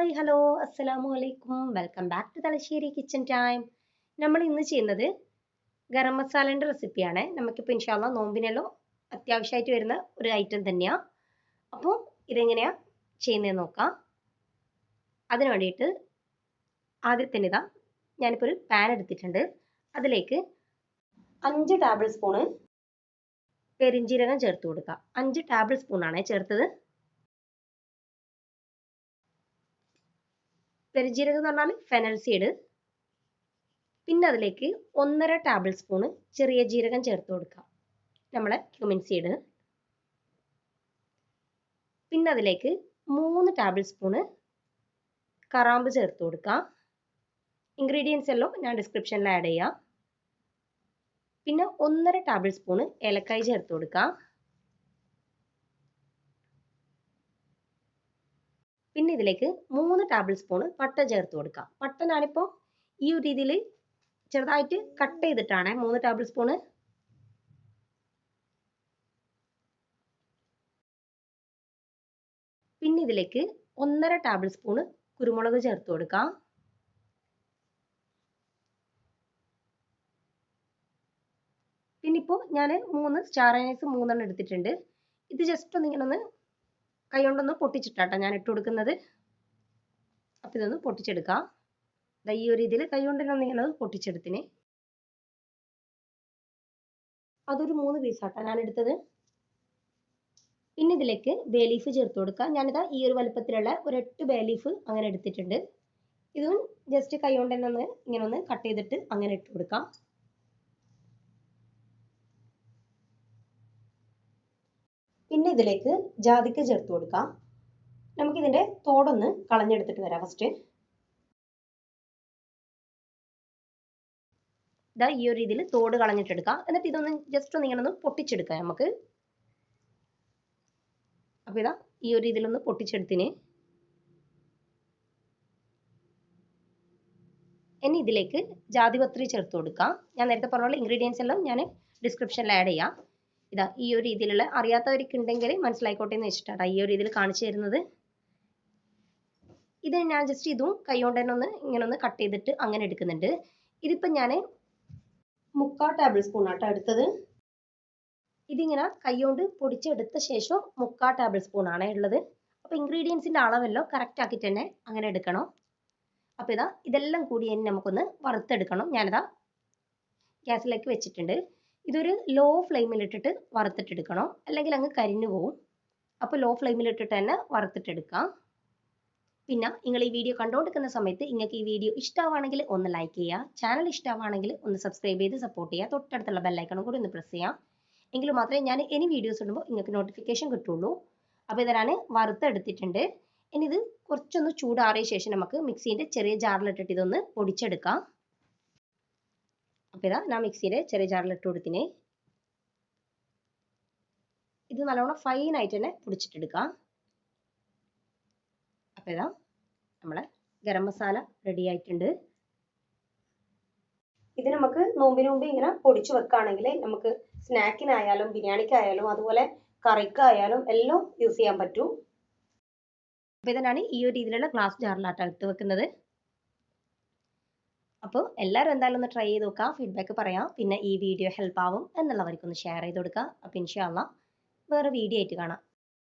Hi hello അസ്സലാമു അലൈക്കും welcome back to Thalassery kitchen time. നമ്മൾ ഇന്ന് ചെയ്യുന്നത് ഗരം മസാലൻ്റെ റെസിപ്പിയാണ്. നമുക്കിപ്പോൾ ഇൻഷാല്ല നോമ്പിനെല്ലാം അത്യാവശ്യമായിട്ട് വരുന്ന ഒരു ഐറ്റം തന്നെയാണ്. അപ്പോൾ ഇതെങ്ങനെയാണ് ചെയ്യുന്നതെന്ന് നോക്കാം. അതിന് വേണ്ടിയിട്ട് ആദ്യത്തെ ഇതാ ഞാനിപ്പോൾ ഒരു പാൻ എടുത്തിട്ടുണ്ട്. അതിലേക്ക് 5 ടേബിൾ സ്പൂണ് പെരിഞ്ജീരകം ചേർത്ത് കൊടുക്കുക. 5 ടേബിൾ സ്പൂണാണ് ചേർത്തത്. പെരിഞ്ജീരകം എന്ന് പറഞ്ഞാൽ ഫെനൽ സീഡ്. പിന്നെ അതിലേക്ക് 1.5 ടേബിൾ സ്പൂണ് ചെറിയ ജീരകം ചേർത്ത് കൊടുക്കാം, നമ്മളെ ക്യുമിൻ സീഡ്. പിന്നെ അതിലേക്ക് 3 ടേബിൾ സ്പൂണ് കറാമ്പ് ചേർത്ത് കൊടുക്കാം. ഇൻഗ്രീഡിയൻസ് എല്ലാം ഞാൻ ഡിസ്ക്രിപ്ഷനിൽ ആഡ് ചെയ്യാം. പിന്നെ 1.5 ടേബിൾ സ്പൂണ് ഏലക്കായ് ചേർത്ത് കൊടുക്കാം. പിന്നെ ഇതിലേക്ക് 3 ടേബിൾ സ്പൂണ് പട്ട ചേർത്ത് കൊടുക്കാം. പട്ട ഞാനിപ്പോൾ ഈ ഒരു രീതിയിൽ ചെറുതായിട്ട് കട്ട് ചെയ്തിട്ടാണ് 3 ടേബിൾ സ്പൂണ്. പിന്നെ ഇതിലേക്ക് 1.5 ടേബിൾ സ്പൂണ് കുരുമുളക് ചേർത്ത് കൊടുക്കാം. പിന്നെ ഇപ്പോൾ ഞാൻ 3 സ്റ്റാർ അനീസ് 3 എടുത്തിട്ടുണ്ട്. ഇത് ജസ്റ്റ് ഒന്ന് ഇങ്ങനെ ഒന്ന് കൈ കൊണ്ടൊന്ന് പൊട്ടിച്ചിട്ടാട്ടോ ഞാൻ ഇട്ട് കൊടുക്കുന്നത്. അപ്പം ഇതൊന്ന് പൊട്ടിച്ചെടുക്കാം. ഈ ഒരു രീതിയിൽ കൈ കൊണ്ടൊന്ന് ഇങ്ങനെ പൊട്ടിച്ചെടുത്തിന്. അതൊരു 3 പീസാട്ടോ ഞാൻ എടുത്തത്. പിന്നെ ഇതിലേക്ക് ബേ ലീഫ് ചേർത്ത് കൊടുക്കാം. ഞാനിതാ ഈ ഒരു വലുപ്പത്തിലുള്ള ഒരു 8 ബേ ലീഫ് അങ്ങനെ എടുത്തിട്ടുണ്ട്. ഇതും ജസ്റ്റ് കൈ കൊണ്ട് തന്നെ ഒന്ന് ഇങ്ങനെ ഒന്ന് കട്ട് ചെയ്തിട്ട് അങ്ങനെ ഇട്ട് കൊടുക്കാം. പിന്നെ ഇതിലേക്ക് ജാതിക്ക ചേർത്ത് കൊടുക്കാം. നമുക്കിതിൻ്റെ തോടൊന്ന് കളഞ്ഞെടുത്തിട്ട് വരാം ഫസ്റ്റ്. ഇതാ ഈ ഒരു രീതിയിൽ തോട് കളഞ്ഞിട്ടെടുക്കാം. എന്നിട്ട് ഇതൊന്ന് ജസ്റ്റ് ഒന്ന് ഇങ്ങനെ ഒന്ന് പൊട്ടിച്ചെടുക്കാം നമുക്ക്. അപ്പോൾ ഇതാ ഈ ഒരു രീതിയിലൊന്ന് പൊട്ടിച്ചെടുത്തിന്. ഇനി ഇതിലേക്ക് ജാതിപത്രി ചേർത്ത് കൊടുക്കാം. ഞാൻ നേരത്തെ പറഞ്ഞ ഇൻഗ്രീഡിയൻസ് എല്ലാം ഞാൻ ഡിസ്ക്രിപ്ഷനിൽ ആഡ് ചെയ്യാം. ഇതാ ഈ ഒരു രീതിയിലുള്ള അറിയാത്തവർക്ക് ഉണ്ടെങ്കിൽ മനസ്സിലായിക്കോട്ടെ എന്ന് വെച്ചിട്ടാണ് ഈ ഒരു രീതിയിൽ കാണിച്ചു തരുന്നത്. ഇത് ഞാൻ ജസ്റ്റ് ഇതും കൈ കൊണ്ട് തന്നെ ഒന്ന് ഇങ്ങനെ ഒന്ന് കട്ട് ചെയ്തിട്ട് അങ്ങനെ എടുക്കുന്നുണ്ട്. ഇതിപ്പോൾ ഞാൻ 3/4 ടേബിൾ സ്പൂൺ ആട്ടോ എടുത്തത്. ഇതിങ്ങനെ കൈകൊണ്ട് പൊടിച്ചെടുത്ത ശേഷം 3/4 ടേബിൾ സ്പൂൺ ആണ് ഉള്ളത്. അപ്പോൾ ഇൻഗ്രീഡിയൻസിൻ്റെ അളവെല്ലാം കറക്റ്റ് ആക്കിയിട്ട് തന്നെ അങ്ങനെ എടുക്കണം. അപ്പോൾ ഇതാ ഇതെല്ലാം കൂടി തന്നെ നമുക്കൊന്ന് വറുത്തെടുക്കണം. ഞാനിതാ ഗ്യാസിലേക്ക് വെച്ചിട്ടുണ്ട്. ഇതൊരു ലോ ഫ്ലെയിമിലിട്ടിട്ട് വറുത്തിട്ടെടുക്കണം, അല്ലെങ്കിൽ അങ്ങ് കരിഞ്ഞു പോകും. അപ്പോൾ ലോ ഫ്ലെയിമിലിട്ടിട്ട് തന്നെ വറുത്തിട്ടെടുക്കാം. പിന്നെ നിങ്ങൾ ഈ വീഡിയോ കണ്ടുകൊണ്ടിരിക്കുന്ന സമയത്ത് നിങ്ങൾക്ക് ഈ വീഡിയോ ഇഷ്ടമാണെങ്കിൽ ഒന്ന് ലൈക്ക് ചെയ്യുക, ചാനൽ ഇഷ്ടമാണെങ്കിൽ ഒന്ന് സബ്സ്ക്രൈബ് ചെയ്ത് സപ്പോർട്ട് ചെയ്യുക, തൊട്ടടുത്തുള്ള ബെല്ലൈക്കണും കൂടി ഒന്ന് പ്രസ് ചെയ്യാം. എങ്കിൽ മാത്രമേ ഞാൻ ഇനി വീഡിയോസ് ഇടുമ്പോൾ നിങ്ങൾക്ക് നോട്ടിഫിക്കേഷൻ കിട്ടുള്ളൂ. അപ്പോൾ ഇത് ഞാൻ വറുത്തെടുത്തിട്ടുണ്ട്. ഇനി ഇത് കുറച്ചൊന്ന് ചൂടാറിയ ശേഷം നമുക്ക് മിക്സീൻ്റെ ചെറിയ ജാറിലിട്ടിട്ട് ഇതൊന്ന് പൊടിച്ചെടുക്കാം. അപ്പോൾ ഇതാ ഞാൻ മിക്സിയുടെ ചെറിയ ജാറിലിട്ട് കൊടുത്തിന്. ഇത് നല്ലോണം ഫൈനായിട്ട് തന്നെ പൊടിച്ചിട്ടെടുക്കാം. അപ്പോൾ ഇതാ നമ്മളെ ഗരം മസാല റെഡി ആയിട്ടുണ്ട്. ഇത് നമുക്ക് നോമ്പിന് മുമ്പ് ഇങ്ങനെ പൊടിച്ചു വെക്കുകയാണെങ്കിൽ നമുക്ക് സ്നാക്കിനായാലും ബിരിയാണിക്കായാലും അതുപോലെ കറിക്കായാലും എല്ലാം യൂസ് ചെയ്യാൻ പറ്റും. അപ്പോൾ ഇതിനാണ് ഈ ഒരു രീതിയിലുള്ള ഗ്ലാസ് ജാറിലാട്ടോ ഇട്ട് വെക്കുന്നത്. അപ്പോൾ എല്ലാവരും എന്തായാലും ഒന്ന് ട്രൈ ചെയ്ത് നോക്കാം, ഫീഡ്ബാക്ക് പറയാം. പിന്നെ ഈ വീഡിയോ ഹെൽപ്പ് ആവും എന്നുള്ളവർക്കൊന്ന് ഷെയർ ചെയ്ത് കൊടുക്കുക. അപ്പോൾ ഇൻഷാ അല്ലാഹ് വേറെ വീഡിയോ ആയിട്ട് കാണാം.